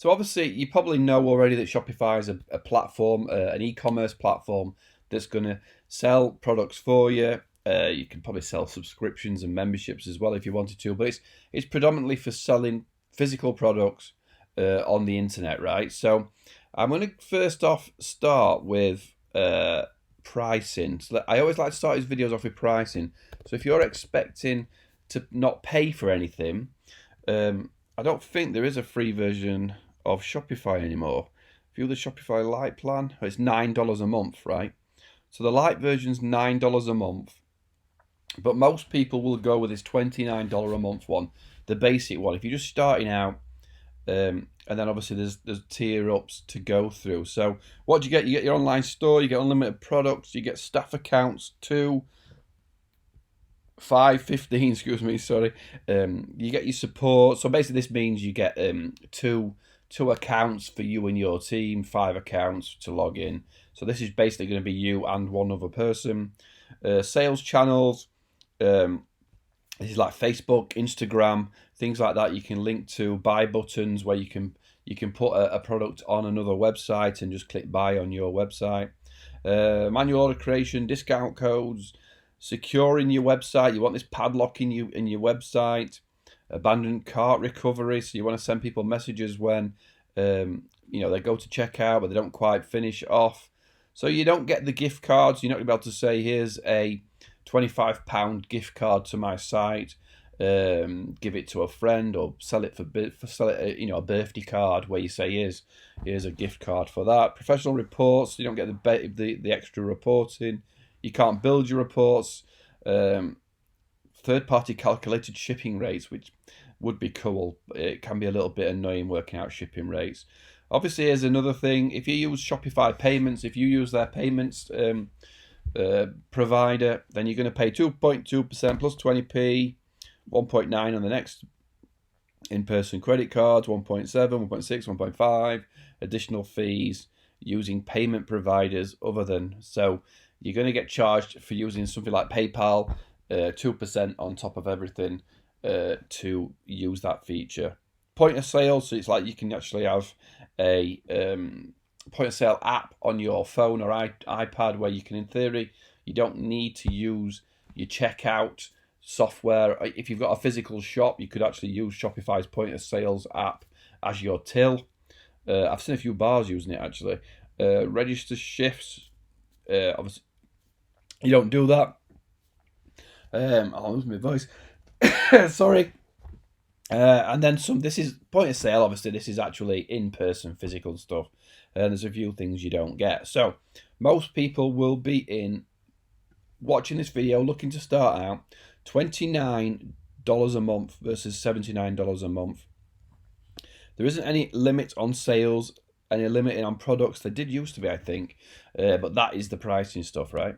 So obviously, you probably know already that Shopify is a platform, an e-commerce platform that's going to sell products for you. You can probably sell subscriptions and memberships as well if you wanted to, but it's predominantly for selling physical products on the internet, right? So I'm going to first off start with pricing. So I always like to start these videos off with pricing. So if you're expecting to not pay for anything, I don't think there is a free version of Shopify anymore. If you do the Shopify Lite plan, it's $9 a month, right? So the Lite version's $9 a month, but most people will go with this $29 a month one, the basic one. If you're just starting out, and then obviously there's tier ups to go through. So what do you get? You get your online store, you get unlimited products, you get staff accounts, 2, 5, 15, excuse me, sorry. You get your support. So basically this means you get two accounts for you and your team, 5 accounts to log in. So this is basically going to be you and one other person. Sales channels, this is like Facebook, Instagram, things like that. You can link to buy buttons where you can put a product on another website and just click buy on your website. Manual order creation, discount codes, securing your website. You want this padlock in your website. Abandoned cart recovery. So you want to send people messages when they go to checkout but they don't quite finish off. So you don't get the gift cards. You're not going to be able to say, here's a £25 gift card to my site. Give it to a friend or sell it a birthday card where you say here's a gift card for that. Professional reports. You don't get the extra reporting. You can't build your reports. Third-party calculated shipping rates, which would be cool. It can be a little bit annoying working out shipping rates. Obviously, here's another thing. If you use Shopify payments, if you use their payments provider, then you're going to pay 2.2% plus 20p, 1.9 on the next in-person credit cards, 1.7, 1.6, 1.5 additional fees using payment providers other than. So you're going to get charged for using something like PayPal, 2% on top of everything to use that feature. Point of sale, so it's like you can actually have a point of sale app on your phone or iPad where you can, in theory, you don't need to use your checkout software. If you've got a physical shop, you could actually use Shopify's point of sales app as your till. I've seen a few bars using it actually. Register shifts, obviously you don't do that. I'll lose my voice. Sorry. And then some. This is point of sale. Obviously, this is actually in-person physical stuff, and there's a few things you don't get. So most people will be watching this video looking to start out $29 a month versus $79 a month. There isn't any limit on sales, any limit on products. There did used to be, I think, but that is the pricing stuff, right?